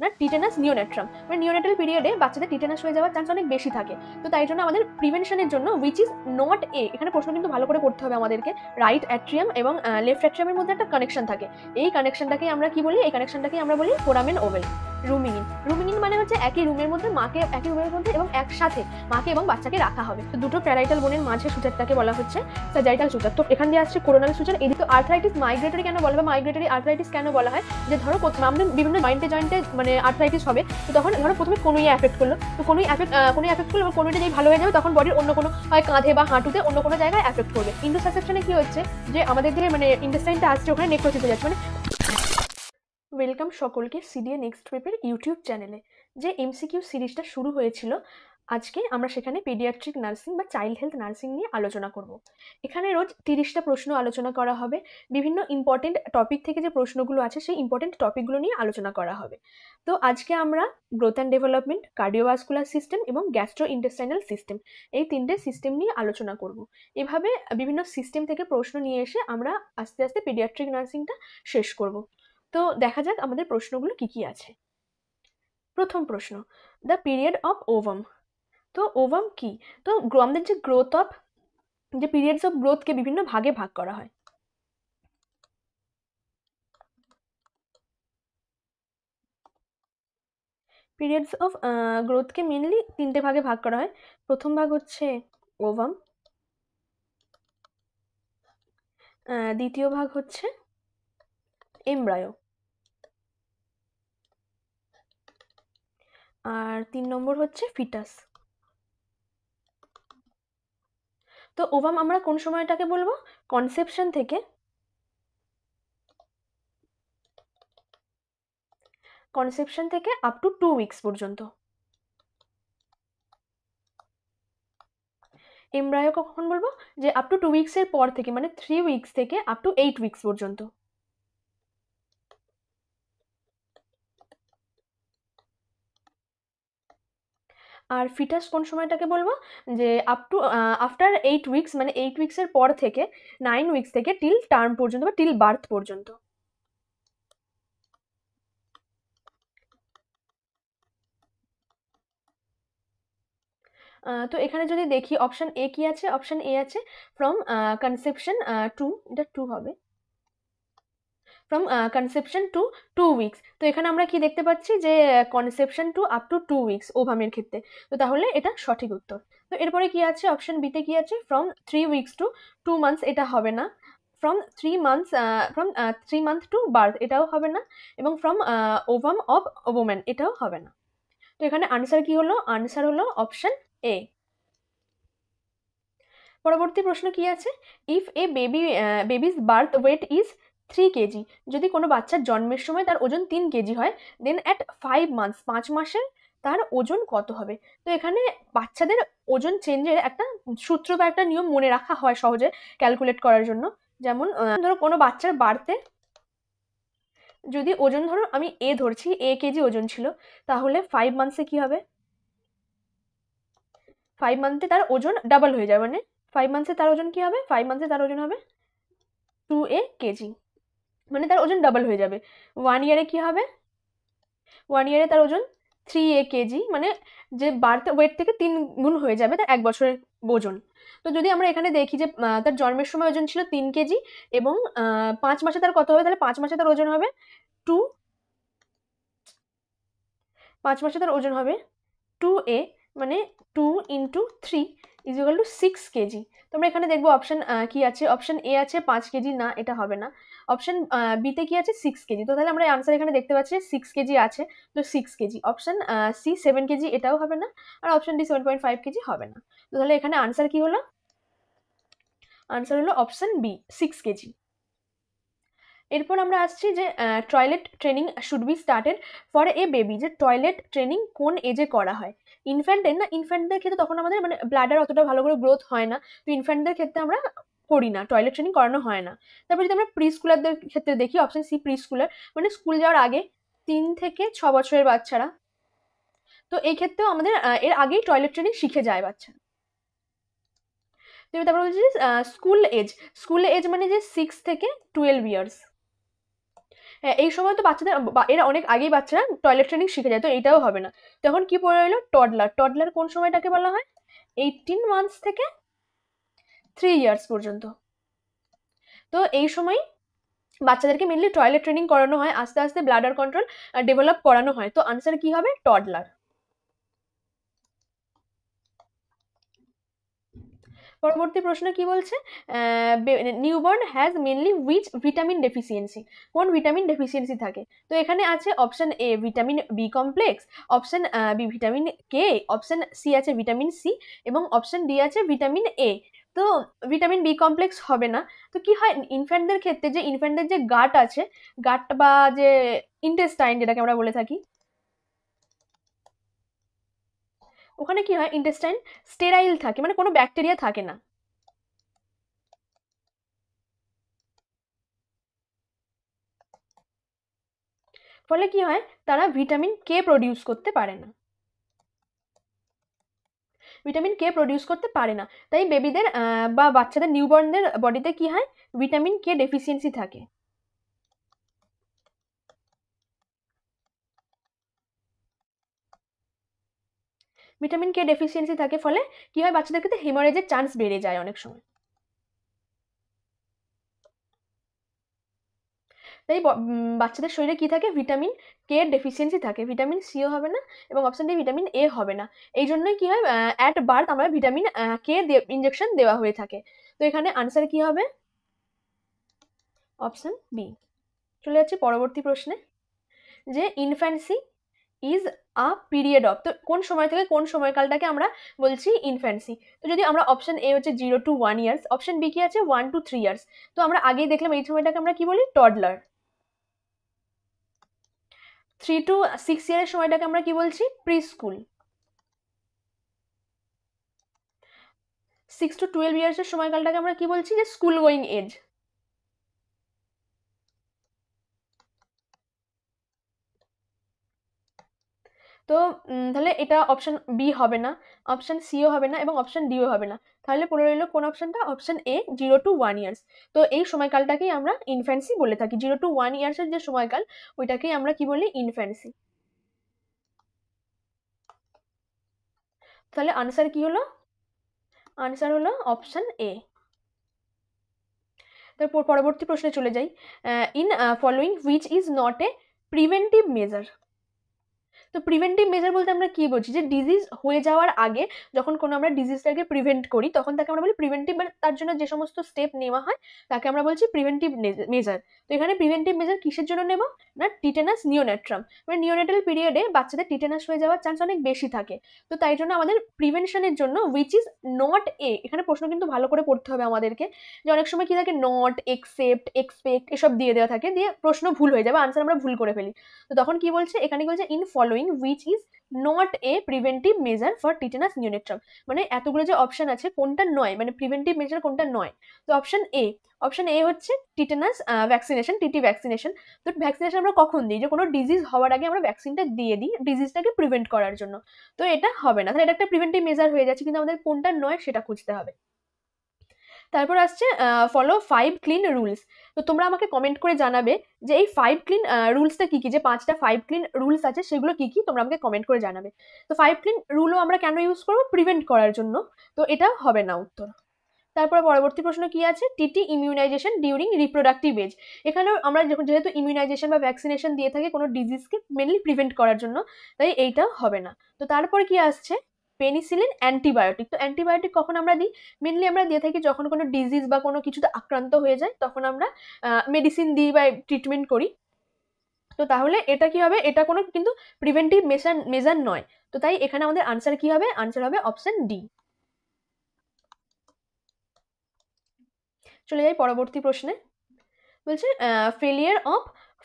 না tetanus neonatorum, মানে neonatal পিরিয়ডে বাচ্চাদের টিটেনাস হয়ে যাওয়ার চান্স অনেক বেশি থাকে। তো তাই জন্য আমাদের প্রিভেনশনের জন্য উইচ ইজ নট এ, এখানে প্রশ্ন কিন্তু ভালো করে পড়তে হবে আমাদেরকে, রাইট অ্যাট্রিয়াম এবং লেফট অ্যাট্রিয়ামের মধ্যে একটা কানেকশন থাকে, এই কানেকশনটাকেই আমরা কি বলি, এই কানেকশনটাকেই আমরা বলি ফোরামেন ওভেল। রুমিং ইন মানে হচ্ছে একই রুমের মধ্যে মাকে, একই রুমের মধ্যে এবং একসাথে মাকে এবং বাচ্চাকে রাখা হবে। তো দুটো প্যারাইটাল বোনের মাঝে সুচারটাকে বলা হচ্ছে স্যাজাইটাল সুচার। তো এখান দিয়ে আসছে কোরোনাল সুচার। এদিকে আর্থ্রাইটিস মাইগ্রেটরি কেন বলা হয়, মাইগ্রেটরি আর্থ্রাইটিস কেন বলা হয়, যে ধরো আমাদের বিভিন্ন জয়েন্টে মানে আর্থ্রাইটিস হবে, তো তখন ধরো প্রথমে কোনোই এফেক্ট করলো, তো কোনোই এফেক্ট করলো এবং কোনোটা যেই ভালো হয়ে যাবে তখন বডির অন্য কোনো হয় কাঁধে বা হাঁটুতে অন্য কোনো জায়গায় এফেক্ট করবে। ইন্ডোসাসেপশনে কি হচ্ছে, যে আমাদের যে মানে ইন্টেস্টাইনটা আসছে ওখানে নেক্রোসিস হয়ে যাচ্ছে। মানে ওয়েলকাম সকলকে সিডিএ নেক্সট পেপের ইউটিউব চ্যানেলে। যে এমসিকিউ সিরিজটা শুরু হয়েছিল, আজকে আমরা সেখানে পেডিয়াট্রিক নার্সিং বা চাইল্ড হেলথ নার্সিং নিয়ে আলোচনা করব। এখানে রোজ 30টা প্রশ্ন আলোচনা করা হবে, বিভিন্ন ইম্পর্টেন্ট টপিক থেকে যে প্রশ্নগুলো আছে সেই ইম্পর্টেন্ট টপিকগুলো নিয়ে আলোচনা করা হবে। তো আজকে আমরা growth and development, cardiovascular system এবং গ্যাস্ট্রো ইন্টেস্টাইনাল সিস্টেম, এই 3টে সিস্টেম নিয়ে আলোচনা করব। এভাবে বিভিন্ন সিস্টেম থেকে প্রশ্ন নিয়ে এসে আমরা আস্তে আস্তে পেডিয়াট্রিক নার্সিংটা শেষ করব। তো দেখা যাক আমাদের প্রশ্নগুলো কি কি আছে। প্রথম প্রশ্ন, দ্য পিরিয়ড অফ ওভাম। তো ওভাম কি, তো আমাদের যে গ্রোথ অফ, যে পিরিয়ডস অফ গ্রোথকে বিভিন্ন ভাগে ভাগ করা হয়। পিরিয়ডস অফ গ্রোথকে মেনলি 3টে ভাগে ভাগ করা হয়। প্রথম ভাগ হচ্ছে ওভাম, দ্বিতীয় ভাগ হচ্ছে এমব্রায়ো, আর 3 নম্বর হচ্ছে ফিটাস। তো ওভাম আমরা কোন সময়টাকে বলবো, কনসেপশন থেকে আপ টু 2 উইকস পর্যন্ত। এমব্রায়ো কখন বলবো, যে আপ টু 2 উইকসের পর থেকে, মানে 3 উইকস থেকে আপ টু 8 উইকস পর্যন্ত। আর ফিটাস কোন সময়টাকে বলবো, যে আপ টু আফটার 8 উইকস, মানে 8 উইকসের পর থেকে 9 উইকস থেকে টিল টার্ম পর্যন্ত বা টিল বার্থ পর্যন্ত। তো এখানে যদি দেখি অপশন এ কি আছে, অপশন এ আছে ফ্রম কনসেপশন টু, এটা টু হবে, ফ্রম কনসেপশন টু 2 উইকস। তো এখানে আমরা কি দেখতে পাচ্ছি, যে কনসেপশন টু আপ টু 2 উইকস ওভামের ক্ষেত্রে, তো তাহলে এটা সঠিক উত্তর। তো এরপরে কি আছে, অপশন বিতে কি আছে, ফ্রম 3 উইকস টু 2 মান্থস, এটা হবে না। ফ্রম 3 মান্থ টু বার্থ, এটাও হবে না। এবং ফ্রম ওভাম অফ ওমেন, এটাও হবে না। তো এখানে আনসার কি হলো, আনসার হলো অপশন এ। পরবর্তী প্রশ্ন কি আছে, if A babies birth weight is 3 KG, যদি কোনো বাচ্চার জন্মের সময় তার ওজন 3 কেজি হয়, দেন অ্যাট 5 মান্থস, 5 মাসে তার ওজন কত হবে। তো এখানে বাচ্চাদের ওজন চেঞ্জের একটা সূত্র বা একটা নিয়ম মনে রাখা হয় সহজে ক্যালকুলেট করার জন্য। যেমন ধরো কোনো বাচ্চার বার্থে যদি ওজন, ধরো আমি এ ধরছি, এ কেজি ওজন ছিল, তাহলে 5 মান্থসে কি হবে, 5 মান্থে তার ওজন ডাবল হয়ে যাবে, মানে 5 মান্থসে তার ওজন কি হবে, 5 মান্থসে তার ওজন হবে 2a কেজি, মানে তার ওজন ডাবল হয়ে যাবে। 1 ইয়ারে কি হবে, 1 ইয়ারে তার ওজন 3a কেজি, মানে যে বার্থ ওয়েট থেকে 3 গুণ হয়ে যাবে তার 1 বছরের ওজন। তো যদি আমরা এখানে দেখি যে তার জন্মের সময় ওজন ছিল 3 কেজি এবং 5 মাসে তার কত হবে, তাহলে 5 মাসে তার ওজন হবে 2, 5 মাসে তার ওজন হবে 2a, মানে 2 into 3 is equal to 6 KG. তো আমরা এখানে দেখবো অপশন কি আছে, অপশন এ আছে 5 কেজি, না এটা হবে না। অপশন বিতে কি আছে 6 কেজি, তো তাহলে আমরা আনসার এখানে দেখতে পাচ্ছি 6 কেজি আছে, তো 6 কেজি। অপশন সি 7 কেজি, এটাও হবে না। আর অপশন ডি 7.5 কেজি হবে না। তো তাহলে এখানে আনসার কি হলো, আনসার হলো অপশন বি 6 কেজি। এরপর আমরা আসছি যে toilet training should be started for a baby, যে টয়লেট ট্রেনিং কোন এজে করা হয়। ইনফ্যান্টের না, ইনফ্যান্টদের ক্ষেত্রে তখন আমাদের মানে ব্লাডার অতটা ভালো করে গ্রোথ হয় না, তো ইনফ্যান্টদের ক্ষেত্রে আমরা করি না, টয়লেট ট্রেনিং করানো হয় না। তারপর যদি আমরা প্রি স্কুলারদের ক্ষেত্রে দেখি, অপশন সি প্রি স্কুলার, মানে স্কুল যাওয়ার আগে 3 থেকে 6 বছরের বাচ্চারা, তো এই ক্ষেত্রেও আমাদের এর আগেই টয়লেট ট্রেনিং শিখে যায় বাচ্চা। তারপর বলছি স্কুল এজ, স্কুল এজ মানে যে 6 থেকে 12 ইয়ার্স। এই সময় তো বাচ্চাদের এরা অনেক আগেই বাচ্চারা টয়লেট ট্রেনিং শিখে যায়, তো এইটাও হবে না। তখন কি পড়ে রইলো টডলার। টডলার কোন সময়টাকে বলা হয়? 18 মান্থস থেকে 3 ইয়ার্স পর্যন্ত। তো এই সময় বাচ্চাদেরকে মেনলি টয়লেট ট্রেনিং করানো হয়, আস্তে আস্তে ব্লাডার কন্ট্রোল ডেভেলপ করানো হয়। তো আনসার কি হবে? টডলার। পরবর্তী প্রশ্ন কি বলছে? Newborn has mainly which vitamin deficiency? কোন ভিটামিন ডেফিসিয়েন্সি থাকে? তো এখানে আছে option A vitamin B complex, option B vitamin K, option C আছে ভিটামিন সি এবং অপশন ডি আছে ভিটামিন এ। তো ভিটামিন বি কমপ্লেক্স হবে না। তো কি হয় ইনফ্যান্টদের ক্ষেত্রে, যে ইনফ্যান্টদের যে গাট আছে, গাট বা যে ইন্টেস্টাইন যেটাকে আমরা বলে থাকি, ওখানে কি হয় ইন্টেস্টাইন স্টেরাইল থাকে, মানে কোনো ব্যাকটেরিয়া থাকে না। ফলে কি হয় তারা ভিটামিন কে প্রডিউস করতে পারে না, ভিটামিন কে প্রডিউস করতে পারে না। তাই বেবিদের বা বাচ্চাদের নিউবর্নদের বডিতে কি হয় ভিটামিন কে ডেফিসিয়েন্সি থাকে। ভিটামিন কে ডেফিসিয়েন্সি থাকে ফলে কি হয় বাচ্চাদের ক্ষেত্রে হেমারেজের চান্স বেড়ে যায় অনেক সময়। তাই বাচ্চাদের শরীরে কি থাকে ভিটামিন কে ডেফিসিয়েন্সি থাকে, ভিটামিন সিও হবে না এবং অপশন ডি ভিটামিন এ হবে না। এই জন্যই কি হয় অ্যাট বার্থ আমরা ভিটামিন কে ইনজেকশন দেওয়া হয়ে থাকে। তো এখানে আনসার কি হবে? Option B. চলে যাচ্ছে পরবর্তী প্রশ্নে, যে infancy is a period of, তো কোন সময় থেকে কোন সময়কালটাকে আমরা বলছি ইনফ্যান্সি? তো যদি আমরা অপশন এ হচ্ছে 0 to 1 ইয়ার্স, অপশন বি কি আছে 1 to 3 ইয়ার্স, তো আমরা আগেই দেখলাম এই সময়টাকে আমরা কি বলি টডলার। 3 to 6 ইয়ারের সময়টাকে আমরা কি বলছি প্রি স্কুল। 6 to 12 ইয়ার্সের সময়কালটাকে আমরা কি বলছি যে স্কুল গোয়িং এজ। তো তাহলে এটা অপশন বি হবে না, অপশন সিও হবে না এবং অপশন ডিও হবে না। তাহলে পড়ে রইল কোন অপশনটা? Option A 0 to 1 years. তো এই সময়কালটাকেই আমরা ইনফ্যান্সি বলে থাকি, 0 to 1 ইয়ার্সের যে সময়কাল ওইটাকেই আমরা কি বলি ইনফ্যান্সি। তাহলে আনসার কি হলো? আনসার হলো অপশন এ। তারপর পরবর্তী প্রশ্নে চলে যাই, in following which is not a preventive measure? তো প্রিভেন্টিভ মেজার বলতে আমরা কি বলছি যে ডিজিজ হয়ে যাওয়ার আগে যখন কোনো আমরা ডিজিজটাকে প্রিভেন্ট করি তখন তাকে আমরা বলি প্রিভেন্টিভ, মানে তার জন্য যে সমস্ত স্টেপ নেওয়া হয় তাকে আমরা বলছি প্রিভেন্টিভ মেজার। তো এখানে প্রিভেন্টিভ মেজার কিসের জন্য নেব না টিটেনাস নিওনেট্রাম, মানে নিওনেটাল পিরিয়ডে বাচ্চাদের টিটেনাস হয়ে যাওয়ার চান্স অনেক বেশি থাকে। তো তাই জন্য আমাদের প্রিভেনশনের জন্য উইচ ইজ নট এ, এখানে প্রশ্ন কিন্তু ভালো করে পড়তে হবে আমাদেরকে, যে অনেক সময় কি থাকে নট, এক্সেপ্ট, এক্সপেক্ট এসব দিয়ে দেওয়া থাকে, দিয়ে প্রশ্ন ভুল হয়ে যাবে, আনসার আমরা ভুল করে ফেলি। তো তখন কি বলছে এখানে বলছে in following which is not a preventive measure for tetanus neonatorum, মানে এতগুলো যে অপশন আছে কোনটা নয়, মানে প্রিভেন্টিভ মেজার কোনটা নয়। তো অপশন এ, অপশন এ হচ্ছে টিটেনাস ভ্যাকসিনেশন, টিটি ভ্যাকসিনেশন। তো ভ্যাকসিনেশন আমরা কখন দিই? যে কোনো ডিজিজ হওয়ার আগে আমরা ভ্যাকসিনটা দিয়ে দিই ডিজিজটাকে প্রিভেন্ট করার জন্য। তো এটা হবে না, তাহলে এটা একটা প্রিভেন্টিভ মেজার হয়ে যাচ্ছে, কিন্তু আমাদের কোনটা নয় সেটা খুঁজতে হবে। তারপর আসছে ফলো 5 ক্লিন রুলস। তো তোমরা আমাকে কমেন্ট করে জানাবে যে এই 5 ক্লিন রুলসটা কি কি, যে 5টা 5 ক্লিন রুলস আছে সেগুলো কি কি, তোমরা আমাকে কমেন্ট করে জানাবে। তো 5 ক্লিন রুলও আমরা কেন ইউজ করবো? প্রিভেন্ট করার জন্য। তো এটা হবে না উত্তর। তারপর পরবর্তী প্রশ্ন কি আছে? TT immunisation during reproductive age. এখানেও আমরা যেহেতু ইমিউনাইজেশন বা ভ্যাকসিনেশন দিয়ে থাকি কোনো ডিজিজকে মেনলি প্রিভেন্ট করার জন্য, তাই এইটা হবে না। তো তারপর কি আসছে? Penicillin antibiotic. তো অ্যান্টিবায়োটিক কখন আমরা দিই? মেনলি আমরা দিয়ে থাকি যখন কোনো ডিজিজ বা কোনো কিছুতে আক্রান্ত হয়ে যায় তখন আমরা মেডিসিন দিই বা ট্রিটমেন্ট করি। তো তাহলে এটা কি হবে? এটা কোনো কিন্তু প্রিভেন্টিভ মেজার নয়। তো তাই এখানে আমাদের আনসার কি হবে? আনসার হবে অপশন ডি। চলে যাই পরবর্তী প্রশ্নে, বলছে ফেলিয়ার অফ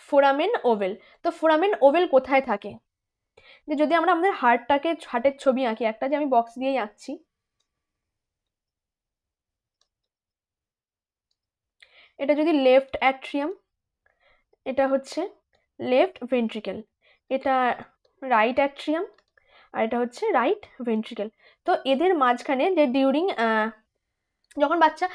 ফোরামেন ওভেল। তো ফোরামেন ওভেল কোথায় থাকে? যে যদি আমরা আমাদের হার্টের ছবি আঁকি একটা, যে আমি বক্স দিয়েই আঁকছি, এটা যদি লেফট অ্যাট্রিয়াম, এটা হচ্ছে লেফট ভেন্ট্রিকেল, এটা রাইট অ্যাট্রিয়াম আর এটা হচ্ছে রাইট ভেন্ট্রিকেল। তো এদের মাঝখানে যে ডিউরিং যখন বাচ্চা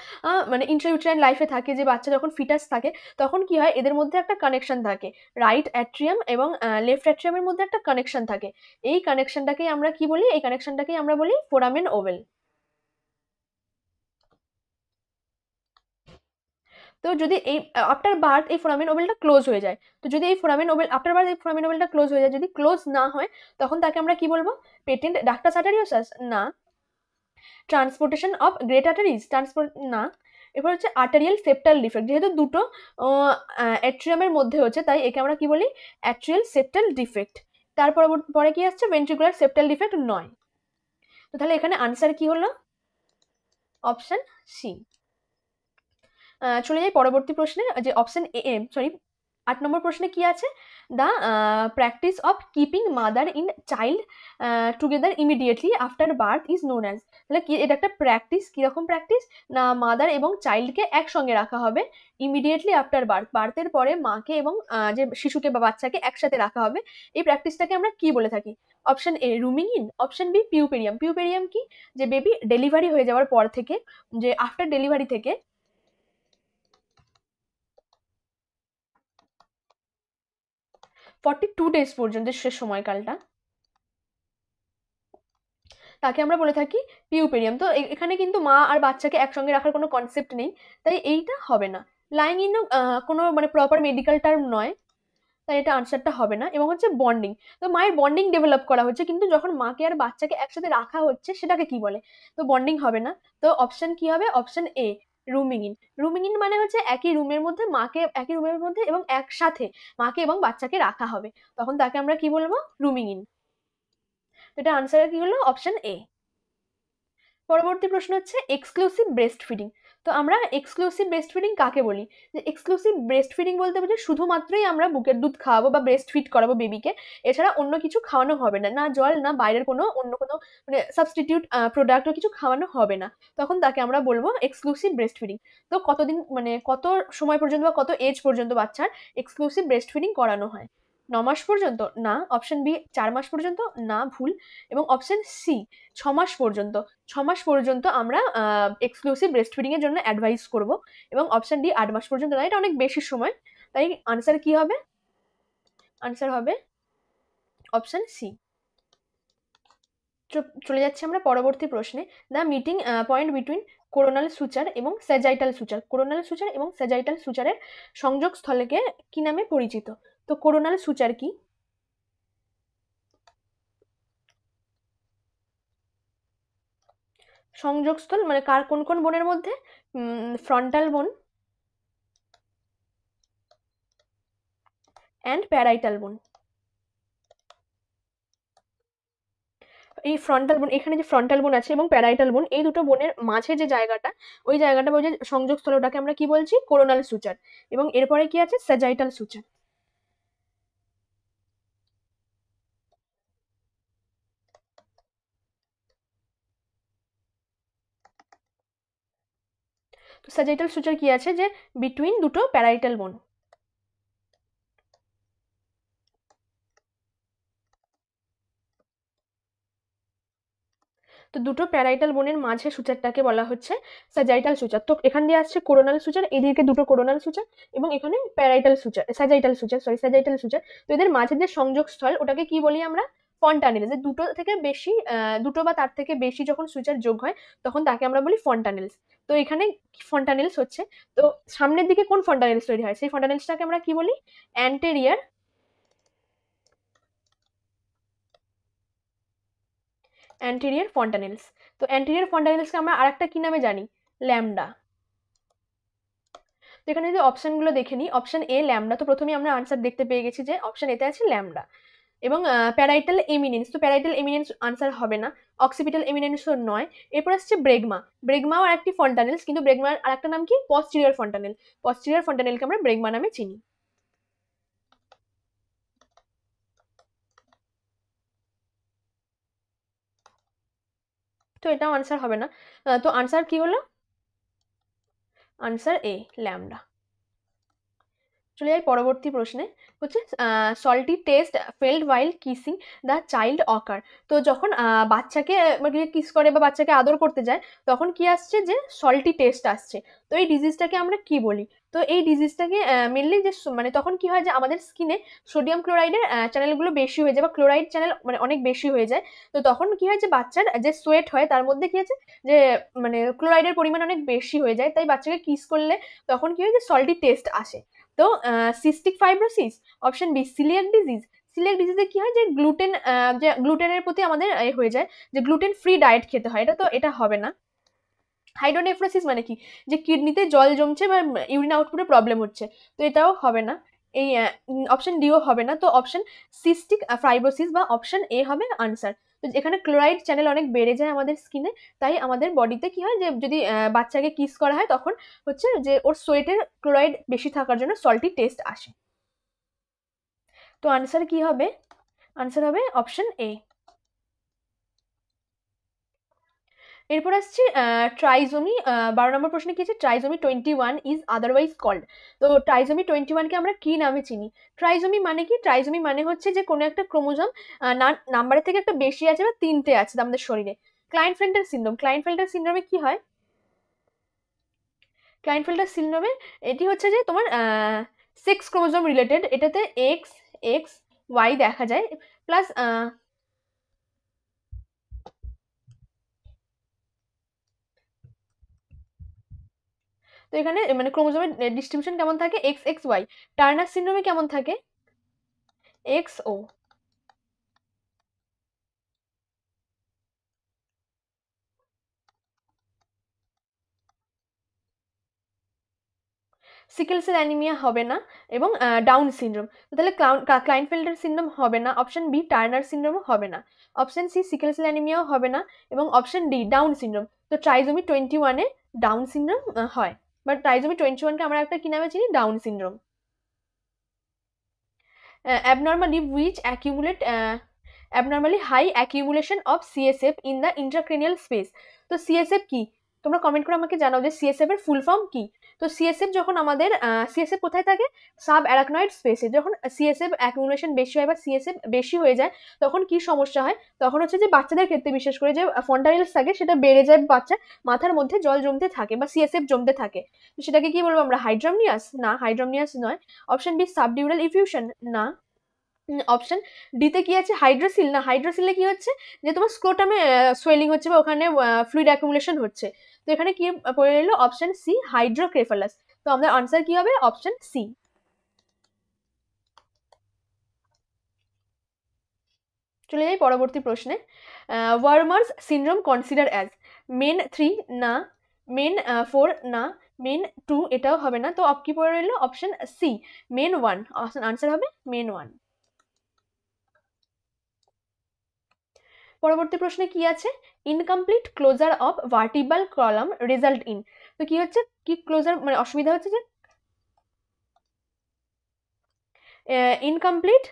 মানে ইন্ট্রাইউটেরাইন লাইফে থাকে, যে বাচ্চা যখন ফিটাস থাকে, তখন কি হয় এদের মধ্যে একটা কানেকশন থাকে, রাইট অ্যাট্রিয়াম এবং লেফট অ্যাট্রিয়ামের মধ্যে একটা কানেকশন থাকে। এই কানেকশনটাকেই আমরা কি বলি, এই কানেকশনটাকেই আমরা বলি ফোরামেন ওভেল। তো যদি এই আফটার বার্থ এই ফোরামেন ওভেলটা ক্লোজ হয়ে যায়, তো যদি এই ফোরামেন ওভেল আফটার বার্থ এই ফোরামেন ওভেলটা ক্লোজ হয়ে যায়, যদি ক্লোজ না হয় তখন তাকে আমরা কি বলবো, পেটেন্ট ডাক্টাস আর্টেরিওসাস না, transportation of great arteries transport না, এরপর হচ্ছে আর্টারিয়াল সেপ্টাল ডিফেক্ট, যেহেতু দুটো অ্যাট্রিয়ামের মধ্যে হচ্ছে তাই একে আমরা কি বলি অ্যাট্রিয়াল সেপ্টাল ডিফেক্ট। তারপর পরে কি আসছে ভেন্ট্রিকুলার সেপ্টাল ডিফেক্ট নয়। তো তাহলে এখানে আনসার কি হলো, অপশন সি। চলে যাই পরবর্তী প্রশ্নে, যে অপশন এ, সরি 8 নম্বর প্রশ্নে কি আছে, the practice of keeping mother in child together immediately after birth is known as. তাহলে কি এটা একটা প্র্যাকটিস, কিরকম প্র্যাকটিস না, মাদার এবং চাইল্ডকে একসঙ্গে রাখা হবে ইমিডিয়েটলি আফটার বার্থ, বার্থের পরে মাকে এবং যে শিশুকে বা বাচ্চাকে একসাথে রাখা হবে, এই প্র্যাকটিসটাকে আমরা কি বলে থাকি, option A rooming in, option B puerperium. Puerperium কি, যে বেবি ডেলিভারি হয়ে যাওয়ার পর থেকে, যে আফটার ডেলিভারি থেকে 42 ডেজ পর্যন্ত শেষ সময়কালটা, তাকে আমরা বলে থাকি পিউপেরিয়াম। তো এখানে কিন্তু মা আর বাচ্চাকে একসঙ্গে রাখার কোনো কনসেপ্ট নেই, তাই এইটা হবে না। লাইং ইনও কোনো মানে প্রপার মেডিকেল টার্ম নয়, তাই এটা আনসারটা হবে না। এবং হচ্ছে বন্ডিং, তো মায়ের বন্ডিং ডেভেলপ করা হচ্ছে, কিন্তু যখন মাকে আর বাচ্চাকে একসাথে রাখা হচ্ছে সেটাকে কি বলে, তো বন্ডিং হবে না। তো অপশন কি হবে, option A rooming in. Roaming in মানে হচ্ছে একই রুমের মধ্যে মাকে, একই রুমের মধ্যে এবং একসাথে মাকে এবং বাচ্চাকে রাখা হবে, তখন তাকে আমরা কি বলবো, রুমিং ইন। এটা আনসার কি হলো, অপশন এ। পরবর্তী প্রশ্ন হচ্ছে এক্সক্লুসিভ ব্রেস্ট ফিডিং। তো আমরা এক্সক্লুসিভ ব্রেস্ট ফিডিং কাকে বলি, যে এক্সক্লুসিভ ব্রেস্ট ফিডিং বলতে বোঝায় শুধুমাত্রই আমরা বুকের দুধ খাওয়াবো বা ব্রেস্ট ফিড করাবো বেবিকে, এছাড়া অন্য কিছু খাওয়ানো হবে না, না জল না বাইরের কোনো অন্য কোনো মানে সাবস্টিটিউট প্রোডাক্টও কিছু খাওয়ানো হবে না, তখন তাকে আমরা বলবো এক্সক্লুসিভ ব্রেস্ট ফিডিং। তো কতদিন মানে কত সময় পর্যন্ত বা কত এজ পর্যন্ত বাচ্চার এক্সক্লুসিভ ব্রেস্ট ফিডিং করানো হয়, 9 মাস পর্যন্ত না, অপশন বি 4 মাস পর্যন্ত না, ভুল, এবং অপশন সি 6 মাস পর্যন্ত। 6 মাস পর্যন্ত আমরা এক্সক্লুসিভ ব্রেস্ট ফিডিং এর জন্য অ্যাডভাইস করব, এবং অপশন ডি 8 মাস পর্যন্ত না, এটা অনেক বেশি সময়, তাই আনসার কি হবে, আনসার হবে অপশন সি। চলে যাচ্ছি আমরা পরবর্তী প্রশ্নে, the meeting point between coronal suture এবং স্যাজাইটাল সুচার। কোরোনাল সুচার এবং স্যাজাইটাল সুচারের সংযোগ স্থলকে কি নামে পরিচিত, তো কোরোনাল সুচার কি, সংযোগস্থল মানে কার কোন কোন বোনের মধ্যে, ফ্রন্টাল বোন অ্যান্ড প্যারাইটাল বোন। এই ফ্রন্টাল বোন, এখানে যে ফ্রন্টাল বোন আছে এবং প্যারাইটাল বোন, এই দুটো বোনের মাঝে যে জায়গাটা, ওই জায়গাটা বা ওই যে সংযোগস্থল, ওটাকে আমরা কি বলছি, কোরোনাল সুচার। এবং এরপরে কি আছে, স্যাজাইটাল সুচার। তো স্যাজাইটাল সুচার কি আছে, যে বিটুইন দুটো প্যারাইটাল বোন। তো দুটো প্যারাইটাল বোনের মাঝে সুচারটাকে বলা হচ্ছে স্যাজাইটাল সুচার। তো এখান দিয়ে আসছে কোরোনাল সুচার, এদিকে দুটো কোরোনাল সুচার, এবং এখানে parietal suture, sagittal suture, sorry sagittal suture. তো এদের মাঝে যে সংযোগ স্থল, ওটাকে কি বলি আমরা, ফন্টানেলস। যে দুটো থেকে বেশি দুটো বা তার থেকে বেশি যখন সুচার যোগ হয়, তখন তাকে আমরা বলি ফন্টানেলস। তো এখানে ফন্টানেলস হচ্ছে, তো সামনের দিকে কোন ফন্টানেলস তৈরি হয়, সেই ফন্টানেলসটাকে আমরা কি বলি, অ্যান্টেরিয়ার, অ্যান্টেরিয়ার ফন্টানেলস। তো অ্যান্টেরিয়ার ফন্টানেলসকে আমরা আরেকটা কি নামে জানি, ল্যামডা। তো এখানে যদি অপশনগুলো দেখে নিই, অপশন এ ল্যামডা, তো প্রথমেই আমরা আনসার দেখতে পেয়ে গেছি যে অপশন এতে আছে ল্যামডা। এবং প্যারাইটাল এমিনেন্স, তো প্যারাইটাল এমিনেন্স আনসার হবে না, অক্সিপিটাল এমিনেন্সও নয়। এরপর আসছে ব্রেগমা, ব্রেগমাও আরেকটি ফন্টানেলস, কিন্তু ব্রেগমার আরেকটা নাম কি, পস্টিরিয়র ফন্টানেল, পস্টিরিয়র ফন্টানেলকে আমরা ব্রেগমা নামে চিনি। তো এটাও আনসার হবে না। তো আনসার কি হলো, আনসার এ ল্যামডা। চলে যাই পরবর্তী প্রশ্নে, হচ্ছে salty taste felt while kissing the child occur. তো যখন বাচ্চাকে কিস করে বা বাচ্চাকে আদর করতে যায়, তখন কি আসছে, যে সল্টি টেস্ট আসছে। তো এই ডিজিজটাকে আমরা কি বলি? তো এই ডিজিজটাকে মেনলি যে মানে তখন কি হয়, যে আমাদের স্কিনে সোডিয়াম ক্লোরাইডের চ্যানেলগুলো বেশি হয়ে যায়, বা ক্লোরাইড চ্যানেল মানে অনেক বেশি হয়ে যায়। তো তখন কি হয়, যে বাচ্চার যে সোয়েট হয় তার মধ্যে কি আছে, যে মানে ক্লোরাইডের পরিমাণ অনেক বেশি হয়ে যায়, তাই বাচ্চাকে কিস করলে তখন কি হয়, যে সল্টি টেস্ট আসে। তো cystic fibrosis, option B celiac disease. Celiac ডিজিজে কি হয়, যে যে গ্লুটেনের প্রতি আমাদের হয়ে যায়, যে গ্লুটেন ফ্রি ডায়েট খেতে হয়, এটা হবে না। হাইড্রোনেফ্রোসিস মানে কি, যে কিডনিতে জল জমছে বা ইউরিন আউটপুটে প্রবলেম হচ্ছে, তো এটাও হবে না। এই অপশন ডিও হবে না। তো অপশন সিস্টিক ফাইব্রোসিস বা অপশন এ হবে আনসার। তো এখানে ক্লোরাইড চ্যানেল অনেক বেড়ে যায় আমাদের স্কিনে, তাই আমাদের বডিতে কি হয়, যে যদি বাচ্চাকে কিস করা হয় তখন হচ্ছে যে ওর সোয়েটের ক্লোরাইড বেশি থাকার জন্য সল্টি টেস্ট আসে। তো আনসার কি হবে? আনসার হবে অপশন এ। এরপর আসছি ট্রাইজোমি। 12 নম্বর প্রশ্নে কি আছে, ট্রাইজোমি 21 ইজ আদারওয়াইজ কল্ড। তো ট্রাইজোমি 21কে আমরা কি নামে চিনি? ট্রাইজোমি মানে কি? ট্রাইজোমি মানে হচ্ছে যে কোনো একটা ক্রোমোজোম নাম্বারের থেকে একটা বেশি আছে বা 3টে আছে আমাদের শরীরে। ক্লাইনফেল্টার সিনড্রোম, ক্লাইনফেল্টার সিনড্রোমে কি হয়? ক্লাইনফেল্টার সিনড্রোমে এটি হচ্ছে যে তোমার সেক্স ক্রোমোজোম রিলেটেড, এটাতে এক্স এক্স ওয়াই দেখা যায়, প্লাস তো এখানে মানে ক্রোমোজোমের ডিস্ট্রিবিউশন কেমন থাকে, এক্স এক্স ওয়াই। টার্নার সিনড্রোমে কেমন থাকে, এক্স ও। সিকেল সেল অ্যানিমিয়া হবে না, এবং ডাউন সিনড্রোম। তাহলে ক্লাইনফেল্টার সিনড্রোম হবে না, অপশন বি টার্নার সিনড্রোমও হবে না, অপশন সি সিকেল সেল অ্যানিমিয়াও হবে না, এবং অপশন ডি ডাউন সিনড্রোম। তো ট্রাইজোমি 21-এ ডাউন সিনড্রোম হয়, বাট ট্রাইজোমি 21-কে আমরা একটা কি নামে চিনি, down syndrome. abnormally which accumulate abnormally high accumulation of CSF in the intracranial space। তো CSF কি, তোমরা কমেন্ট করে আমাকে জানাও যে CSF এর ফুল ফর্ম কি। তো CSF যখন আমাদের CSF কোথায় থাকে, সাব অ্যারাকনয়েড স্পেসে। যখন CSF অ্যাকুমুলেশন বেশি হয় বা CSF বেশি হয়ে যায়, তখন কি সমস্যা হয়, তখন হচ্ছে যে বাচ্চাদের ক্ষেত্রে বিশেষ করে যে ফন্টানেলস থাকে সেটা বেড়ে যায়, বাচ্চার মাথার মধ্যে জল জমতে থাকে বা CSF জমতে থাকে। তো সেটাকে কি বলবো আমরা, হাইড্রোমনিয়াস? না, হাইড্রোমনিয়াস নয়। অপশন বি সাবডিউরাল ইফিউশন, না। অপশন ডিতে কি আছে, হাইড্রোসিল, না। হাইড্রোসিলে কি হচ্ছে, যে তোমার স্ক্রোটামে সোয়েলিং হচ্ছে বা ওখানে ফ্লুইড অ্যাকুমুলেশন হচ্ছে। তো এখানে কি পড়ে রইল, অপশন সি হাইড্রোক্রেফালাস। তো আমাদের আনসার কি হবে, অপশন সি। চলে যাই পরবর্তী প্রশ্নে। ওয়ার্মার্স সিনড্রোম কনসিডার অ্যাজ মেন 3, না। মেন 4, না। মেন 2, এটাও হবে না। তো কি পড়ে রইল, অপশন সি মেন 1। আনসার হবে মেন 1। পরবর্তী প্রশ্নে কি আছে, incomplete closure of vertebral column result in. তো কি হচ্ছে, কি ক্লোজার মানে অসুবিধা হচ্ছে, যে incomplete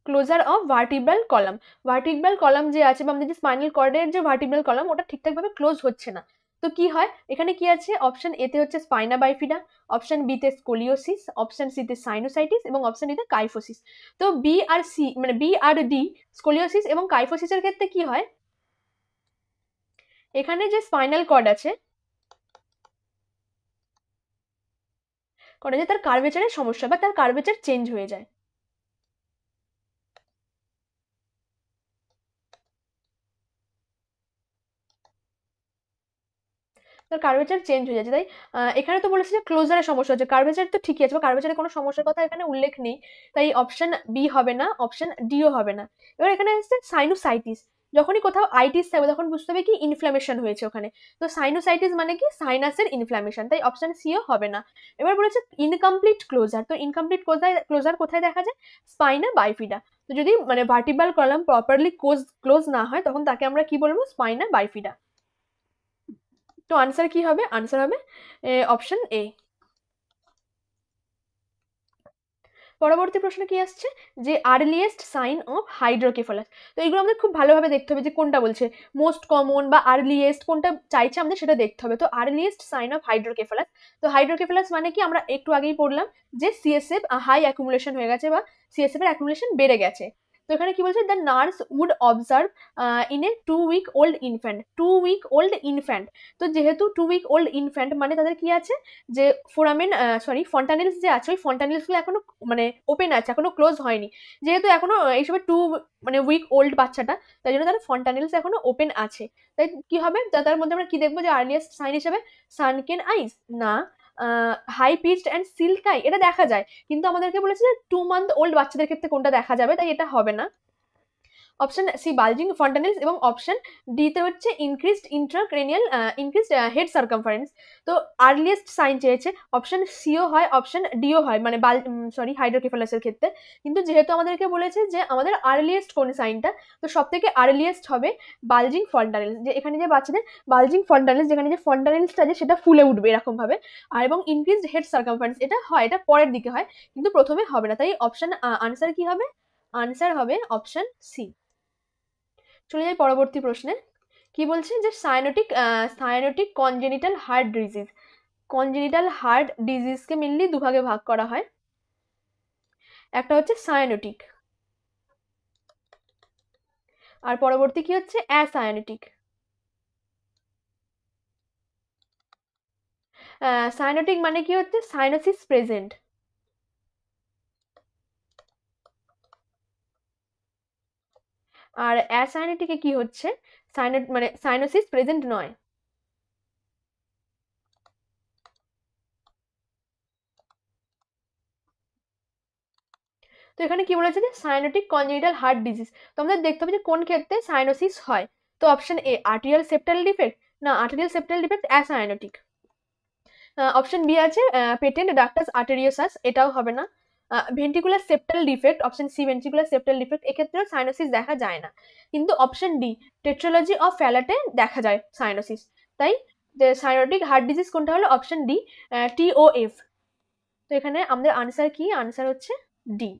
closure of vertebral column. Vertebral column যে আছে বা আমাদের যে স্পাইনাল কর্ডের যে ভার্টিব্রাল কলাম, ওটা ঠিকঠাকভাবে ক্লোজ হচ্ছে না। তো কি হয়, এখানে কি আছে, অপশন এতে হচ্ছে স্পাইনা বাইফিডা, অপশন বিতে স্কোলিওসিস, অপশন সিতে সাইনোসাইটিস, এবং অপশন ডিতে কাইফোসিস। তো বি আর সি মানে বি আর ডি, স্কোলিওসিস এবং কাইফোসিসের ক্ষেত্রে কি হয়, এখানে যে স্পাইনাল কর্ড আছে করে, যে তার কার্ভেচারের সমস্যা বা তার কার্ভেচার চেঞ্জ হয়ে যায়। তার কার্ভেচার চেঞ্জ হয়ে যাচ্ছে, তাই এখানে তো বলেছে যে ক্লোজারের সমস্যা হচ্ছে, কার্ভেচার তো ঠিকই আছে বা কার্ভেচারের কোনো সমস্যার কথা এখানে উল্লেখ নেই, তাই অপশন বি হবে না, অপশন ডিও হবে না। এবার এখানে আসছে সাইনোসাইটিস। যখনই কোথাও আইটিস থাকবে তখন বুঝতে হবে কি ইনফ্লামেশন হয়েছে ওখানে। তো সাইনোসাইটিস মানে কি, সাইনাসের ইনফ্লামেশন, তাই অপশন সিও হবে না। এবার বলেছে ইনকমপ্লিট ক্লোজার। তো ইনকমপ্লিট ক্লোজার কোথায় দেখা যায়, স্পাইনা বাইফিডা। তো যদি মানে ভার্টিব্রাল কলাম প্রপারলি ক্লোজ না হয়, তখন তাকে আমরা কি বলবো, স্পাইনা বাইফিডা। তো আনসার কি হবে, আনসার হবে অপশন এ। পরবর্তী প্রশ্ন কি আসছে যে আর্লিয়েস্ট সাইন অফ হাইড্রোকেফালাস। তো এগুলো আমাদের খুব ভালোভাবে দেখতে হবে যে কোনটা বলছে, মোস্ট কমন বা আর্লিয়েস্ট কোনটা চাইছে আমাদের সেটা দেখতে হবে। তো আর্লিয়েস্ট সাইন অফ হাইড্রোকেফালাস, তো হাইড্রোকেফালাস মানে কি আমরা একটু আগেই পড়লাম যে সিএসএফ হাই অ্যাকুমুলেশন হয়ে গেছে বা সিএসএফ এর অ্যাকুমুলেশন বেড়ে গেছে। তো এখানে কি বলছে, the nurse would observe in a 2 week old infant, 2 week old infant. তো যেহেতু 2 উইক ওল্ড ইনফ্যান্ট মানে তাদের কি আছে যে ফোরামেন ফন্টানেলস যে আছে ওই ফন্টানেলসগুলো এখনো মানে ওপেন আছে, এখনো ক্লোজ হয়নি। যেহেতু এখনো এইসবের উইক ওল্ড বাচ্চাটা, তাই জন্য তার ফন্টানেলস এখনো ওপেন আছে। তাই কি হবে, তার মধ্যে আমরা কি দেখবো যে আর্লিয়েস্ট সাইন হিসেবে সানকেন আইস না high pitched and silk eye, এটা দেখা যায়। কিন্তু আমাদেরকে বলেছে যে 2 মান্থ ওল্ড বাচ্চাদের ক্ষেত্রে কোনটা দেখা যাবে, তাই এটা হবে না। অপশন সি বালজিং ফন্টানেলস এবং অপশন ডিতে হচ্ছে increased intracranial increased head circumference. তো আর্লিয়েস্ট সাইন চেয়েছে, অপশন সিও হয় অপশন ডিও হয় মানে হাইড্রোকেফালাসের ক্ষেত্রে। কিন্তু যেহেতু আমাদেরকে বলেছে যে আমাদের আর্লিয়েস্ট কোন সাইনটা, তো সব থেকে আর্লিয়েস্ট হবে বালজিং ফন্টানেলস, যে এখানে যে বাচ্চাদের বালজিং ফন্টানেলস, যেখানে যে ফন্টানেলসটা আছে সেটা ফুলে উঠবে এরকম ভাবে। আর এবং ইনক্রিজড হেড সার্কামফারেন্স এটা হয়, এটা পরের দিকে হয় কিন্তু প্রথমে হবে না। তাই অপশন আনসার কি হবে, আনসার হবে অপশন সি। চলে যাই পরবর্তী প্রশ্নে। কি বলছে যে cyanotic congenital heart disease. Congenital heart ডিজিজকে মেনলি দুভাগে ভাগ করা হয়, একটা হচ্ছে সায়ানোটিক আর পরবর্তী কি হচ্ছে অ্যাসায়ানোটিক। সায়ানোটিক মানে কি হচ্ছে সাইনোসিস প্রেজেন্ট, আর অ্যাসায়ানোটিকে কি হচ্ছে মানে সাইনোসিস প্রেজেন্ট নয়। তো এখানে কি বলেছে যে সাইনোটিক কনজেনিটাল হার্ট ডিজিজ, তো আমাদের দেখতে হবে যে কোন ক্ষেত্রে সাইনোসিস হয়। তো option A arterial septal defect, না arterial septal defect acyanotic. Option B আছে পেটেন্ট ডাক্টাস আর্টেরিওসাস, এটাও হবে না। Ventricular septal defect, option C ventricular septal defect, এক্ষেত্রেও সাইনোসিস দেখা যায় না। কিন্তু অপশন ডি টেট্রোলজি অফ ফ্যালাটে দেখা যায় সাইনোসিস। তাই সাইনোটিক হার্ট ডিজিজ কোনটা হলো অপশন ডি টিওএফ। তো এখানে আমাদের আনসার কি, আনসার হচ্ছে ডি।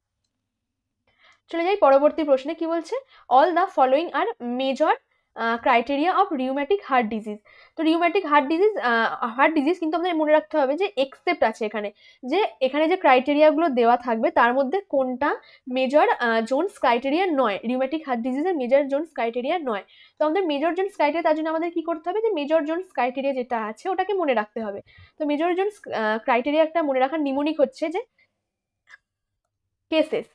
চলে যাই পরবর্তী প্রশ্নে। কি বলছে, all the following R major criteria of rheumatic heart disease. তো রিউম্যাটিক হার্ট ডিজিজ কিন্তু আমাদের মনে রাখতে হবে যে এক্সেপ্ট আছে এখানে, যে এখানে যে ক্রাইটেরিয়াগুলো দেওয়া থাকবে তার মধ্যে কোনটা মেজর জোনস ক্রাইটেরিয়া নয়, রিউম্যাটিক হার্ট ডিজিজের মেজর জোনস ক্রাইটেরিয়া নয়। তো আমাদের মেজর জোনস ক্রাইটেরিয়া, তার জন্য আমাদের কি করতে হবে যে মেজর জোনস ক্রাইটেরিয়া যেটা আছে ওটাকে মনে রাখতে হবে। তো মেজর জোনস ক্রাইটেরিয়া একটা মনে রাখার নিমোনিক হচ্ছে যে কেসেস।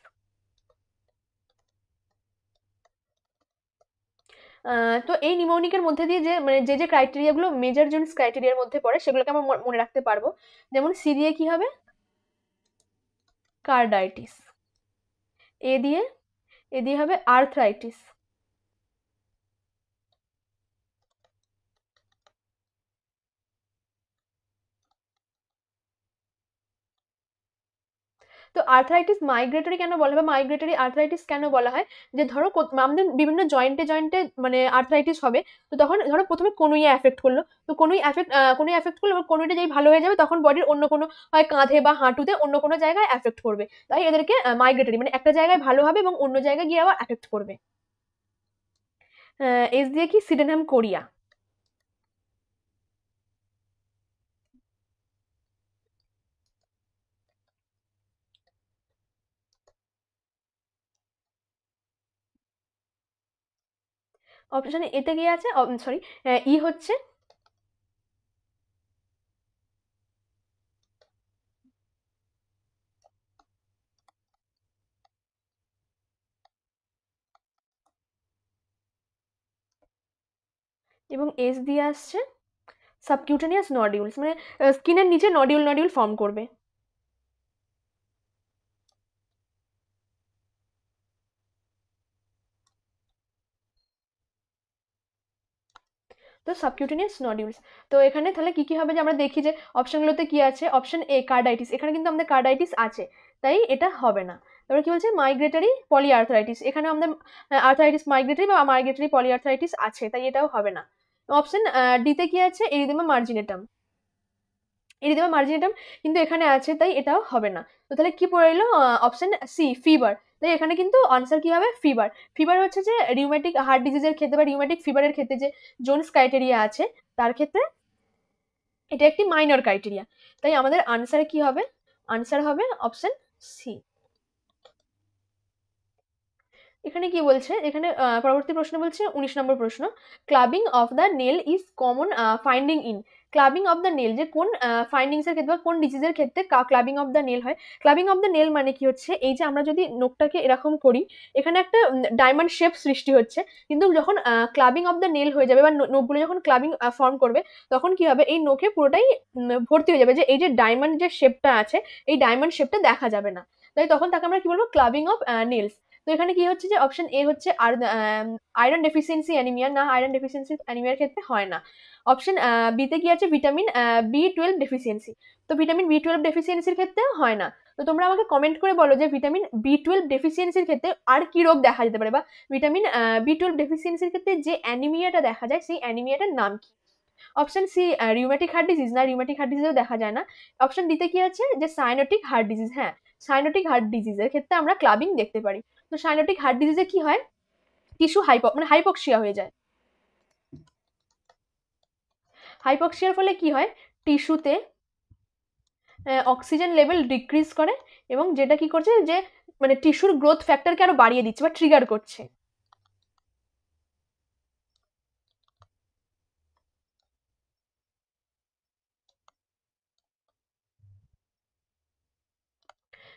তো এই নিমোনিকের মধ্যে দিয়ে যে মানে যে ক্রাইটেরিয়াগুলো মেজর জোনস ক্রাইটেরিয়ার মধ্যে পড়ে সেগুলোকে আমরা মনে রাখতে পারবো। যেমন সি দিয়ে কি হবে কার্ডাইটিস, এ দিয়ে হবে আর্থ্রাইটিস, তো আর্থ্রাইটিস মাইগ্রেটরি কেন বলা হয়, মাইগ্রেটরি আর্থ্রাইটিস কেন বলা হয়, যে ধরো আমাদের বিভিন্ন জয়েন্টে জয়েন্টে মানে আর্থ্রাইটিস হবে, তো তখন ধরো প্রথমে কনুইয়ে এফেক্ট করলো, তো কনুই এফেক্ট করলো, এবার কনুইটা যেই ভালো হয়ে যাবে তখন বডির অন্য কোনো হয় কাঁধে বা হাঁটুতে অন্য কোনো জায়গায় এফেক্ট করবে। তাই এদেরকে মাইগ্রেটরি মানে একটা জায়গায় ভালো হবে এবং অন্য জায়গায় গিয়ে আবার এফেক্ট করবে। এস দিয়ে কি সিডেনহাম কোরিয়া। অপশন এতে কি আছে, সরি ই হচ্ছে এবং এস দিয়ে আসছে সাবকিউটেনিয়াস নডিউলস, মানে স্কিনের নিচে নডিউল নডিউল ফর্ম করবে। তো সাবকিউটেনিয়াস নডিউলস। তো এখানে তাহলে কি কি হবে যে আমরা দেখি যে অপশনগুলোতে কি আছে, অপশন এ কার্ডাইটিস, এখানে কিন্তু আমাদের কার্ডাইটিস আছে তাই এটা হবে না। তারপরে কি বলছে মাইগ্রেটরি পলিআর্থ্রাইটিস, এখানে আমাদের আর্থ্রাইটিস মাইগ্রেটরি বা মাইগ্রেটরি পলিআর্থ্রাইটিস আছে তাই এটাও হবে না। অপশন ডিতে কি আছে এরিদেমা মার্জিনেটাম। এরিদেমা মার্জিনেটাম কিন্তু এখানে আছে, তাই এটাও হবে না। তো তাহলে কি পড়ে এলো? Option C, fever. তাই এখানে কিন্তু আনসার কি হবে? ফিভার। ফিভার হচ্ছে যে রিউমেটিক হার্ট ডিজিজের ক্ষেত্রে বা রিউমেটিক ফিভারের ক্ষেত্রে যে জোনস ক্রাইটেরিয়া আছে তার ক্ষেত্রে এটা একটি মাইনর ক্রাইটেরিয়া। তাই আমাদের আনসার কি হবে? আনসার হবে অপশন সি। এখানে কি বলছে? এখানে পরবর্তী প্রশ্ন বলছে 19 নম্বর প্রশ্ন, clubbing of the nail is common finding in. Clubbing of the nail যে কোন ফাইন্ডিংস এর ক্ষেত্রে বা কোন ডিজিজের ক্ষেত্রে ক্লাবিং অফ দ্য নেল হয়। ক্লাবিং অফ দ্য নেল মানে কি হচ্ছে? এই যে আমরা যদি নোকটাকে এরকম করি, এখানে একটা ডায়মন্ড শেপ সৃষ্টি হচ্ছে, কিন্তু যখন ক্লাবিং অফ দ্য নেল হয়ে যাবে বা নোকগুলো যখন ক্লাবিং ফর্ম করবে, তখন কি হবে? এই নোকে পুরোটাই ভর্তি হয়ে যাবে, যে এই যে ডায়মন্ড যে শেপটা আছে, এই ডায়মন্ড শেপটা দেখা যাবে না। তাই তখন তাকে আমরা কি বলবো? Clubbing of nails. তো এখানে কি হচ্ছে? যে অপশন এ হচ্ছে আয়রন ডেফিসিয়েন্সি অ্যানিমিয়া, না আয়রন ডেফিসিয়েন্সি অ্যানিমিয়ার ক্ষেত্রে হয় না। অপশন বিতে কি আছে? Vitamin B12 deficiency. তো ভিটামিন B12 ডেফিসিয়েন্সির ক্ষেত্রে হয় না। তো তোমরা আমাকে কমেন্ট করে বলো যে ভিটামিন B12 ডেফিসিয়েন্সির ক্ষেত্রে আর কি রোগ দেখা যেতে পারে, বা ভিটামিন B12 ডেফিসিয়েন্সির ক্ষেত্রে যে অ্যানিমিয়াটা দেখা যায় সেই অ্যানিমিয়াটার নাম কি? Option C rheumatic heart disease, না রিউমেটিক হার্ট ডিজিজও দেখা যায় না। অপশন ডিতে কি আছে? যে সাইনোটিক হার্ট ডিজিজ। হ্যাঁ, সাইনোটিক হার্ট ডিজিজের ক্ষেত্রে আমরা ক্লাবিং দেখতে পারি। তো সাইনোটিক হার্ট ডিজিজে কি হয়? টিস্যু মানে হাইপক্সিয়া হয়ে যায়। হাইপক্সিয়ার ফলে কি হয়? টিস্যুতে অক্সিজেন লেভেল ডিক্রিজ করে, এবং যেটা কি করছে? যে মানে টিস্যুর গ্রোথ ফ্যাক্টরকে আরো বাড়িয়ে দিচ্ছে বা ট্রিগার করছে।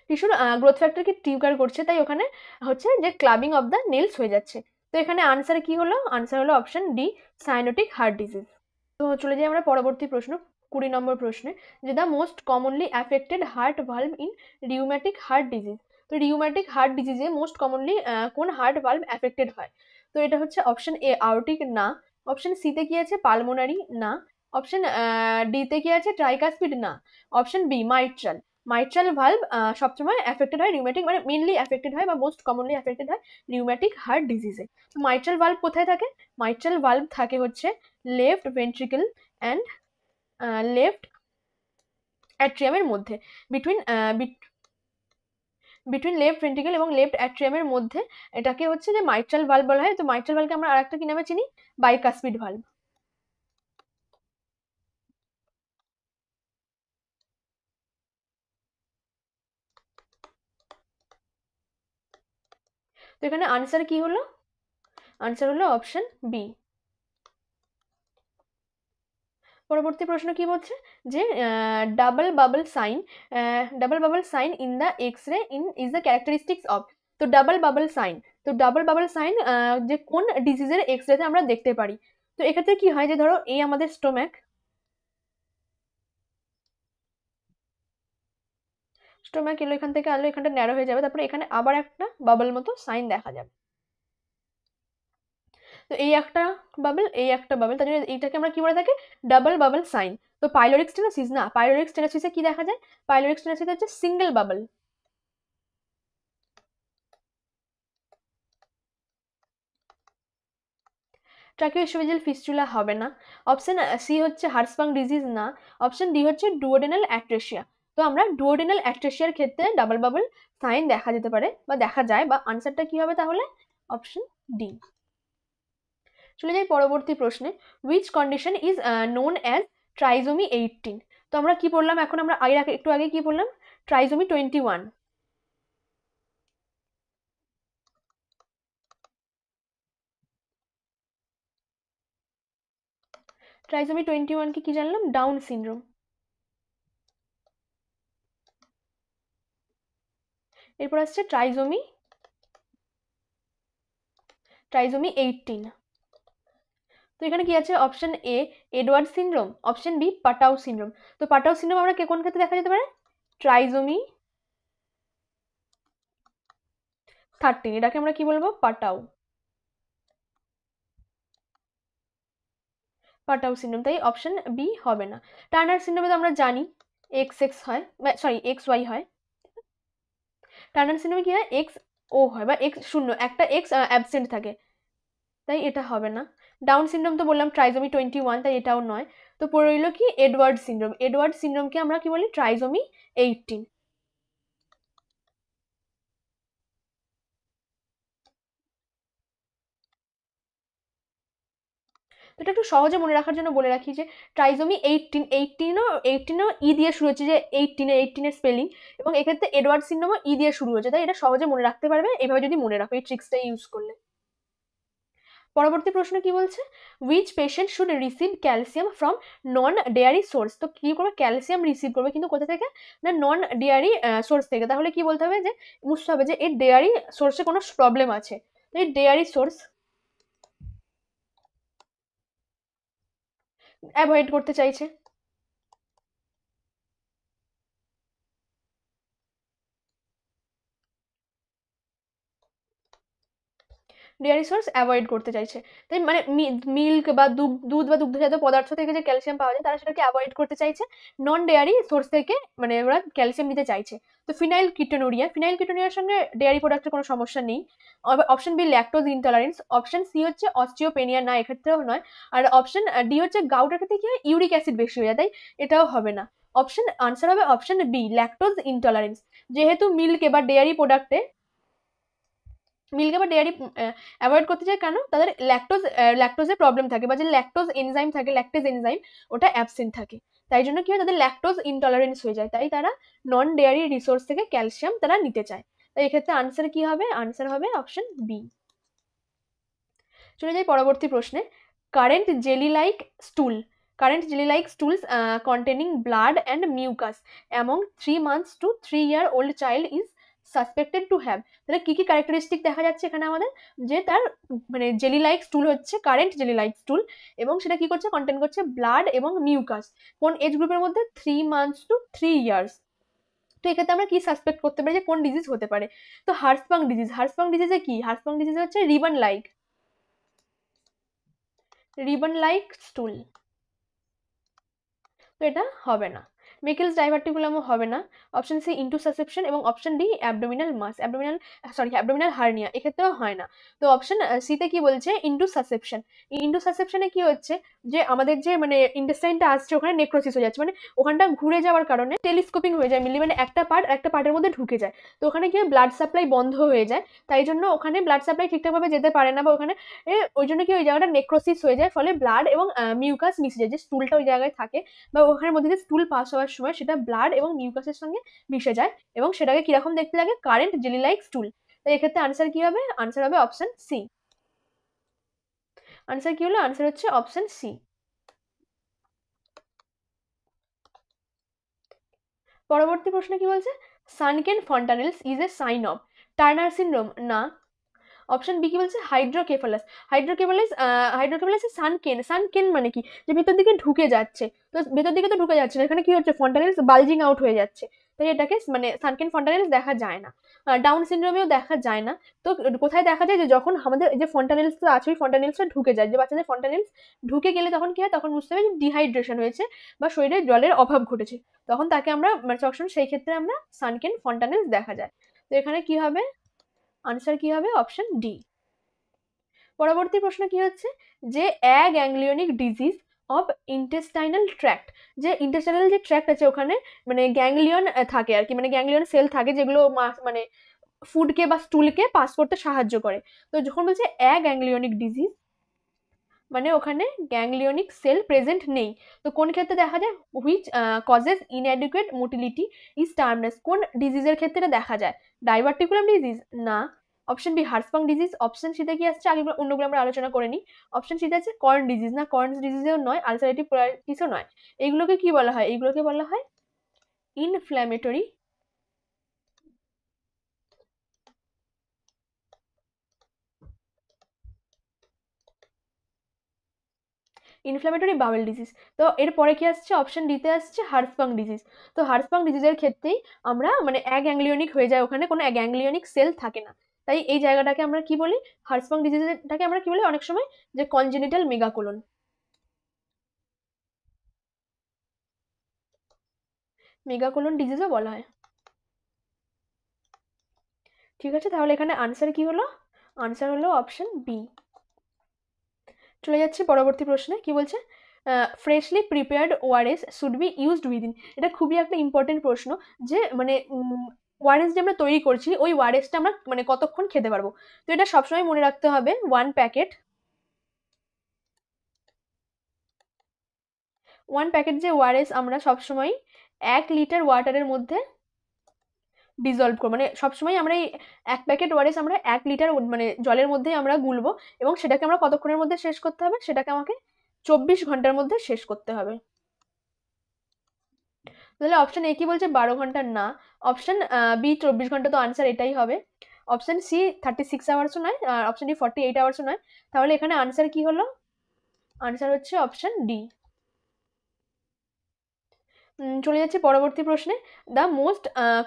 টিস্যুর গ্রোথ ফ্যাক্টরকে ট্রিগার করছে, তাই ওখানে হচ্ছে যে ক্লাবিং অফ দ্য নেলস হয়ে যাচ্ছে। তো এখানে আনসার কি হলো? আনসার হলো option D, cyanotic heart disease. তো চলে যাই আমরা পরবর্তী প্রশ্ন, 20 নম্বর প্রশ্নে, যে the most commonly affected heart valve in rheumatic heart disease. তো রিউম্যাটিক হার্ট ডিজিজে মোস্ট কমনলি কোন হার্ট ভালভ অ্যাফেক্টেড হয়? তো এটা হচ্ছে অপশন এ আর্টিক, না। অপশন সিতে কি আছে? পালমোনারি, না। অপশন ডিতে কি আছে? ট্রাইকাসপিড, না। Option B mitral. Mitral valve সবসময় অ্যাফেক্টেড হয় রিউম্যাটিক, মানে মেনলি অ্যাফেক্টেড হয় বা মোস্ট কমনলি অ্যাফেক্টেড হয় রিউম্যাটিক হার্ট ডিজিজে। তো মাইট্রাল ভালভ কোথায় থাকে? মাইট্রাল ভালভ থাকে হচ্ছে লেফট ভেন্ট্রিকল অ্যান্ড লেফট অ্যাট্রিয়ামের মধ্যে, বিটুইন বিটুইন লেফট ভেন্ট্রিকল এবং লেফট অ্যাট্রিয়ামের মধ্যে। এটাকে হচ্ছে যে মাইট্রাল ভালভ বলা হয়। তো মাইট্রাল ভালভকে আমরা আরেকটা কি নামে চিনি? Bicuspid valve. তো এখানে আনসার কি হলো? আনসার হলো অপশন বি। পরবর্তী প্রশ্ন কি বলছে? যে double bubble sign, double bubble sign in the X ray in is the characteristics of. তো ডাবল বাবল সাইন, তো ডাবল বাবল সাইন যে কোন ডিজিজের এক্স রেতে আমরা দেখতে পারি? তো এক্ষেত্রে কি হয়? যে ধরো এই আমাদের স্টোম্যাক, স্টোম্যাক এলো, এখান থেকে আলো এখানটা ন্যারো হয়ে যাবে, তারপরে এখানে আবার একটা বাবল মতো সাইন দেখা যাবে। তো এই একটা বাবল, এই একটা বাবল, তার জন্য এইটাকে আমরা কি বলে থাকি? Double bubble sign. তো পাইলোরিক স্টেনোসিস, না পাইলোরিক স্টেনোসিসে কি দেখা যায়? পাইলোরিক স্টেনোসিস হচ্ছে সিঙ্গেল বাবল। ট্রাকিওএসোফেজিয়াল ফিস্টুলা হবে না। অপশন সি হচ্ছে হার্সপাং ডিজিজ, না। অপশন ডি হচ্ছে ডুওডেনাল অ্যাট্রেসিয়া। তো আমরা ডুওডেনাল অ্যাট্রেসিয়ার ক্ষেত্রে ডাবল বাবল সাইন দেখা যেতে পারে বা দেখা যায়, বা আনসারটা কি হবে তাহলে? Option D. চলে যাই পরবর্তী প্রশ্নে, which condition is known as trisomy 18। তো আমরা কি পড়লাম এখন? আমরা একটু আগে কি পড়লাম? ট্রাইজোমি 21। ট্রাইজোমি 21 কি জানলাম? Down syndrome. এরপর আসছে ট্রাইজোমি 18। তো এখানে কি আছে? Option A Edward syndrome, option B Patau syndrome. তো পাটাউ সিনড্রোম আমরা কোন ক্ষেত্রে দেখা যেতে পারে? ট্রাইজোমি 13, এটাকে আমরা কি বলবো? পাটাউ, পাটাউ সিনড্রোম। তাই অপশন বি হবে না। টার্নার সিনড্রোমে তো আমরা জানি এক্স এক্স হয়, সরি এক্স ওয়াই হয়। টার্নার সিনড্রোমে কি হয়? এক্স ও হয় বা এক্স শূন্য, একটা এক্স অ্যাবসেন্ট থাকে, তাই এটা হবে না। ডাউন সিনড্রোম তো বললাম ট্রাইজোমি 21, তাই এটাও নয়। তো পড়ে রইল কি এডওয়ার্ড সিনড্রোম। এডওয়ার্ড সিনড্রোমকে আমরা কি বলি ট্রাইজোমি 18। তো এটা একটু সহজে মনে রাখার জন্য বলে রাখি যে ট্রাইজোমি 18 ই দিয়ে শুরু হচ্ছে, যে 18 স্পেলিং, এবং এক্ষেত্রে এডওয়ার্ড সিনড্রোমও ই দিয়ে শুরু হচ্ছে, তাই এটা সহজে মনে রাখতে পারবে এভাবে যদি মনে রাখো, এই ট্রিক্সটা ইউজ করলে। পরবর্তী প্রশ্ন কি বলছে, which patient should receive calcium from non dairy source. তো কি করবে, ক্যালসিয়াম রিসিভ করবে কিন্তু কোথা থেকে, না নন ডেয়ারি সোর্স থেকে। তাহলে কি বলতে হবে, যে বুঝতে হবে যে এর ডেয়ারি সোর্সে কোনো প্রবলেম আছে। তো এই ডেয়ারি সোর্স অ্যাভয়েড করতে চাইছে। ডেয়ারি সোর্স অ্যাভয়েড করতে চাইছে, তাই মানে মিল্ক বা দুধ বা দুগ্ধজাত পদার্থ থেকে যে ক্যালসিয়াম পাওয়া যায় তারা সেটাকে অ্যাভয়েড করতে চাইছে, নন ডেয়ারি সোর্স থেকে মানে ওরা ক্যালসিয়াম নিতে চাইছে। তো ফিনাইল কিটোনুরিয়ার সঙ্গে ডেয়ারি প্রোডাক্টের কোনো সমস্যা নেই। Option B lactose intolerance, option C হচ্ছে অস্টিওপেনিয়া, না এক্ষেত্রেও নয়। আর অপশন ডি হচ্ছে গাউটের ক্ষেত্রে কি হয়, ইউরিক অ্যাসিড বেশি হয়ে যায়, তাই এটাও হবে না। আনসার হবে অপশন বি ল্যাকটোজ ইনটলারেন্স। যেহেতু মিল্কে বা ডেয়ারি প্রোডাক্টে ডেয়ারি অ্যাভয়েড করতে চায়, কেন, তাদের ল্যাকটোজের প্রবলেম থাকে, বা যে ল্যাকটোজ এনজাইম থাকে, ল্যাকটেজ এনজাইম ওটা অ্যাবসেন্ট থাকে, তাই জন্য কি হয় তাদের ল্যাকটোজ ইনটলারেন্স হয়ে যায়, তাই তারা নন ডেয়ারি রিসোর্স থেকে ক্যালসিয়াম তারা নিতে চায়। তাই এক্ষেত্রে আনসার কি হবে, আনসার হবে অপশন বি। চলে যাই পরবর্তী প্রশ্নে, current jelly like stools containing blood and mucus among 3 months to 3-year-old child is suspected to have। তাহলে কি কি ক্যারেক্টারিস্টিক দেখা যাচ্ছে এখানে আমাদের, যে তার মানে জেলি লাইক স্টুল হচ্ছে, কারেন্ট জেলি লাইক স্টুল, এবং সেটা কি করছে, কন্টেন করছে ব্লাড এবং মিউকাস। কোন এজ গ্রুপের মধ্যে, 3 months to 3 years। তো এক্ষেত্রে আমরা কি সাসপেক্ট করতে পারি যে কোন ডিজিজ হতে পারে। তো হার্সপাং ডিজিজে কি, হার্সপাং ডিজিজে হচ্ছে রিবন লাইক স্টুল, তো এটা হবে না। মেকেলস ডাইভার্টিকুলামও হবে না। অপশন সি ইন্টুসাসেপশন, এবং অপশন ডি অ্যাবডোমিনাল হার্নিয়া, এক্ষেত্রেও হয় না। তো অপশন সিতে কি বলছে, ইন্টুসাসেপশনে কি হচ্ছে, যে আমাদের যে মানে ইন্টেস্টাইনটা আসছে ওখানে নেক্রোসিস হয়ে যাচ্ছে, মানে ওখানটা ঘুরে যাওয়ার কারণে টেলিস্কোপিং হয়ে যায় মিলি, মানে একটা পার্টের মধ্যে ঢুকে যায়, তো ওখানে কি ব্লাড সাপ্লাই বন্ধ হয়ে যায়, তাই জন্য ওখানে ব্লাড সাপ্লাই ঠিকঠাকভাবে যেতে পারে না, বা ওখানে ওই জন্য কি ওই জায়গাটা নেক্রোসিস হয়ে যায়, ফলে ব্লাড এবং মিউকাস মিশে যায়, যে স্টুলটা ওই জায়গায় থাকে বা ওখানের মধ্যে দিয়ে স্টুল পাস হওয়ার সময় সেটা ব্লাড এবং মিউকাসের সঙ্গে মিশে যায়, এবং সেটাকে কিরকম দেখতে লাগে, কারেন্ট জেলি লাইক স্টুল। তাই এক্ষেত্রে আনসার কি হবে, আনসার হবে অপশন সি। আনসার কি হলো, আনসার হচ্ছে অপশন সি। পরবর্তী প্রশ্ন কি বলছে, sunken fontanelles is a sign of Turner syndrome, না। অপশন বি কি বলছে, হাইড্রোকেফালাস সানকেন মানে কি, যে ভেতর দিকে ঢুকে যাচ্ছে, তো ভেতর দিকে তো ঢুকে যাচ্ছে না, এখানে কি হচ্ছে, ফন্টানেলস বালজিং আউট হয়ে যাচ্ছে, তাই এটাকে মানে সানকেন ফন্টানেলস দেখা যায় না। ডাউন সিনড্রোমেও দেখা যায় না। তো কোথায় দেখা যায়, যে যখন আমাদের যে ফন্টানেলসটা আছে ওই ফন্টানেলসটা ঢুকে যায়, যে বাচ্চাদের ফন্টানেলস ঢুকে গেলে তখন কি হয়, তখন বুঝতে হবে যে ডিহাইড্রেশন হয়েছে বা শরীরে জলের অভাব ঘটেছে, তখন তাকে আমরা মানে তখন সেই ক্ষেত্রে আমরা সানকেন ফন্টানেলস দেখা যায়। তো এখানে কি হবে, আনসার কি হবে অপশন ডি। পরবর্তী প্রশ্ন কি হচ্ছে, যে অ্যাগ্যাংলিওনিক ডিজিজ অফ ইন্টেস্টাইনাল ট্র্যাক্ট, যে ইন্টেস্টাইনাল যে ট্র্যাক্ট আছে ওখানে মানে গ্যাংলিয়ন থাকে আর কি, মানে গ্যাংলিয়ন সেল থাকে যেগুলো মানে ফুডকে বা স্টুলকে পাস করতে সাহায্য করে। তো যখন বলছে অ্যাগ্যাংলিওনিক ডিজিজ মানে ওখানে গ্যাংলিওনিক সেল প্রেজেন্ট নেই। তো কোন ক্ষেত্রে দেখা যায়, which causes inadequate motility is termed, কোন ডিজিজের ক্ষেত্রে দেখা যায়, ডাইভার্টিকুলাম ডিজিজ, না। Option B Hirschsprung disease, option সিতে কি আসছে, আগে অন্যগুলো আমরা আলোচনা করে নিই। অপশন সিতে আছে কর্ন ডিজিজ, না কর্ন ডিজিজেও নয়, আলসারেটিভ কোলাইটিসও নয়। এইগুলোকে কি বলা হয়, এইগুলোকে বলা হয় ইনফ্ল্যামেটরি বাউল ডিজিজ। তো এরপরে কি আসছে, অপশন ডিতে আসছে হার্সপাং ডিজিজ। তো হার্সপাং ডিজিজের ক্ষেত্রেই আমরা মানে অ্যাগ্যাংলিওনিক হয়ে যায়, ওখানে কোনো অ্যাগ্যাংলিওনিক সেল থাকে না, তাই এই জায়গাটাকে আমরা কি বলি, হার্সপাং ডিজিজটাকে আমরা কি বলি অনেক সময়, যে কনজেনিটাল মেগাকোলন, ডিজিজও বলা হয়। ঠিক আছে, তাহলে এখানে আনসার কি হলো, আনসার হলো অপশন বি। চলে যাচ্ছি পরবর্তী প্রশ্নে, কি বলছে, freshly prepared ORS should be used within, এটা খুবই একটা ইম্পর্টেন্ট প্রশ্ন, যে মানে ওআরএস যে আমরা তৈরি করছি ওই ওআরএসটা আমরা মানে কতক্ষণ খেতে পারবো। তো এটা সবসময় মনে রাখতে হবে 1 প্যাকেট যে ওআরএস আমরা সবসময় 1 লিটার ওয়াটারের মধ্যে ডিজলভ করবো, মানে সবসময় আমরা এই 1 প্যাকেট ওআরএস আমরা 1 লিটার মানে জলের মধ্যে আমরা গুলবো, এবং সেটাকে আমরা কতক্ষণের মধ্যে শেষ করতে হবে, সেটাকে আমাকে 24 ঘন্টার মধ্যে শেষ করতে হবে। তাহলে অপশন এ কি বলছে 12 ঘন্টা, না। অপশন বি 24 ঘন্টা, তো আনসার এটাই হবে। অপশন সি 36 আওয়ার্সও নয়, আর অপশন ডি 48 আওয়ার্সও নয়। তাহলে এখানে আনসার কি হলো, আনসার হচ্ছে অপশন ডি। চলে যাচ্ছে পরবর্তী প্রশ্নে। The most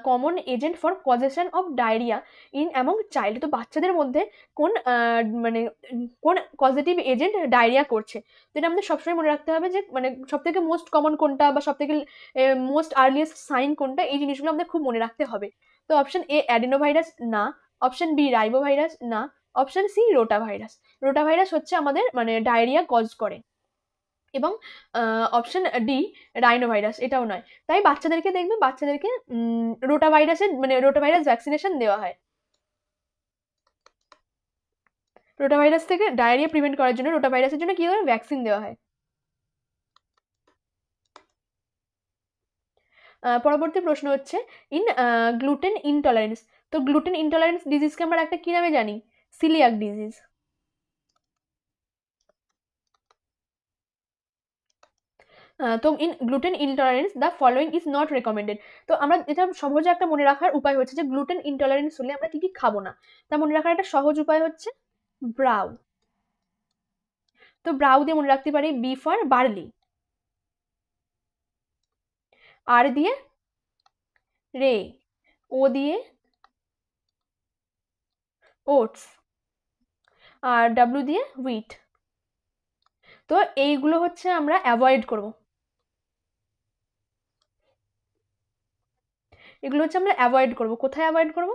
common agent for causation of diarrhoea in among child, তো বাচ্চাদের মধ্যে কোন মানে কোন কজেটিভ এজেন্ট ডায়রিয়া করছে। তো এটা আমাদের সবসময় মনে রাখতে হবে যে মানে সব থেকে মোস্ট কমন কোনটা বা সব থেকে মোস্ট আর্লিয়েস্ট সাইন কোনটা, এই জিনিসগুলো আমাদের খুব মনে রাখতে হবে। তো অপশন এ অ্যাডিনোভাইরাস, না। অপশন বি রাইবোভাইরাস, না। Option C rotavirus. রোটাভাইরাস হচ্ছে আমাদের মানে ডায়রিয়া কজ করে। এবং অপশন ডি রাইনোভাইরাস, এটাও নয়। তাই বাচ্চাদেরকে দেখবে, বাচ্চাদেরকে রোটাভাইরাসের মানে রোটাভাইরাস ভ্যাকসিনেশন দেওয়া হয়। রোটাভাইরাস থেকে ডায়রিয়া প্রিভেন্ট করার জন্য রোটাভাইরাসের জন্য কি ধরনের ভ্যাকসিন দেওয়া হয়। পরবর্তী প্রশ্ন হচ্ছে ইন গ্লুটেন ইনটলারেন্স, তো গ্লুটেন ইনটলারেন্স ডিজিজকে আমরা একটা কি নামে জানি, সিলিয়াক ডিজিজ। তো in gluten intolerance the following is not recommended, তো আমরা এটা সহজে একটা মনে রাখার উপায় হচ্ছে যে গ্লুটেন ইনটলারেন্স হলে আমরা কি কি খাবো না। তা মনে রাখার একটা সহজ উপায় হচ্ছে ব্রাউ। তো ব্রাউ দিয়ে মনে রাখতে পারি বি ফর বার্লি, আর দিয়ে রে, ও দিয়ে ওটস, আর ডাব্লিউ দিয়ে হুইট। তো এইগুলো হচ্ছে আমরা অ্যাভয়েড করব, এগুলো হচ্ছে আমরা অ্যাভয়েড করব। কোথায় অ্যাভয়েড করব,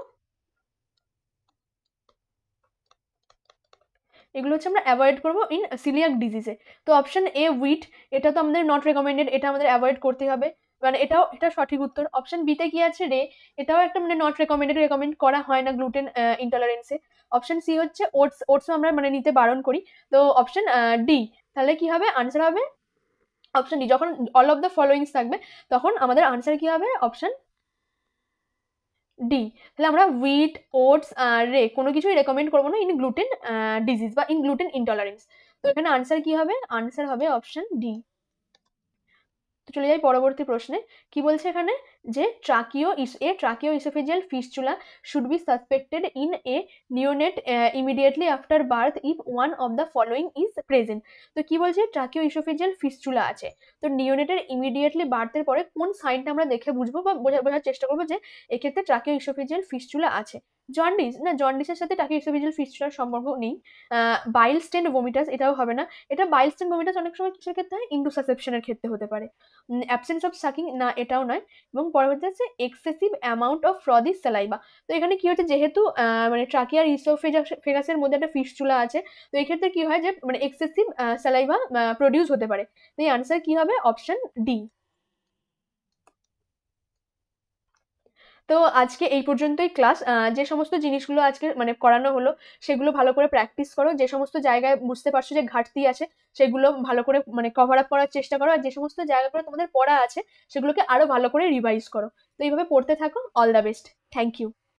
এগুলো হচ্ছে আমরা অ্যাভয়েড করব ইন সিলিয়াক ডিজিজে। তো অপশন এ হুইট, এটা তো আমাদের নট রেকমেন্ডেড, এটা আমাদের অ্যাভয়েড করতে হবে, মানে এটাও এটা সঠিক উত্তর। অপশন বিতে কি আছে রে, এটাও একটা মানে নট রেকমেন্ডেড, রেকমেন্ড করা হয় না গ্লুটেন ইনটলারেন্সে। অপশন সি হচ্ছে ওটস, ওটসও আমরা মানে নিতে বারণ করি। তো অপশন ডি, তাহলে কি হবে আনসার হবে অপশন ডি। যখন অল অফ দ্য ফলোয়িংস থাকবে তখন আমাদের আনসার কি হবে অপশন ডি। তাহলে আমরা হুইট, ওটস আর রে কোনো কিছুই রেকমেন্ড করবো না ইন গ্লুটেন ডিজিজ বা ইন গ্লুটেন ইনটলারেন্স। তো এখানে আনসার কি হবে, আনসার হবে অপশন ডি। তো চলে যাই পরবর্তী প্রশ্নে। কি বলছে এখানে যে tracheo esophageal fistula should be suspected in a neonate immediately after birth if one of the following is present. তো কি বলছে ট্রাকিও ইসোফেজিয়াল ফিস্চুলা আছে, তো নিওনেটের ইমিডিয়েটলি বার্থের পরে কোন সাইনটা আমরা দেখে বুঝবো বা বোঝার চেষ্টা করবো যে এক্ষেত্রে ট্রাকিও ইসোফেজিয়াল ফিস্চুলা আছে। জন্ডিস, না জন্ডিসের সাথে ট্রাকিও ইসোফেজিয়াল ফিস্চুলার সম্পর্ক নেই। বাইল স্টেন ভোমিটাস, এটাও হবে না। এটা বাইল স্টেন ভোমিটাস অনেক সময় কিসের ক্ষেত্রে হয়, ইন্ডোসাসেপশনের ক্ষেত্রে হতে পারে। অ্যাবসেন্স অফ সাকিং, না এটাও নয়। এবং পরবর্তী আছে এক্সেসিভ অ্যামাউন্ট অফ ফ্রদি স্যালাইভা। তো এখানে কি হচ্ছে যেহেতু মানে ট্রাকিয়ার ইসোফেগাসের মধ্যে একটা ফিস্চুলা আছে, তো এই ক্ষেত্রে কি হয় যে মানে এক্সেসিভ স্যালাইভা প্রডিউস হতে পারে। তো এই আনসার কি হবে অপশন ডি। তো আজকে এই পর্যন্তই ক্লাস। যে সমস্ত জিনিসগুলো আজকে মানে করানো হলো সেগুলো ভালো করে প্র্যাকটিস করো, যে সমস্ত জায়গায় বুঝতে পারছো যে ঘাটতি আছে সেগুলো ভালো করে মানে কভার আপ করার চেষ্টা করো, আর যে সমস্ত জায়গাগুলো তোমাদের পড়া আছে সেগুলোকে আরো ভালো করে রিভাইজ করো। তো এইভাবে পড়তে থাকো। All the best. Thank you.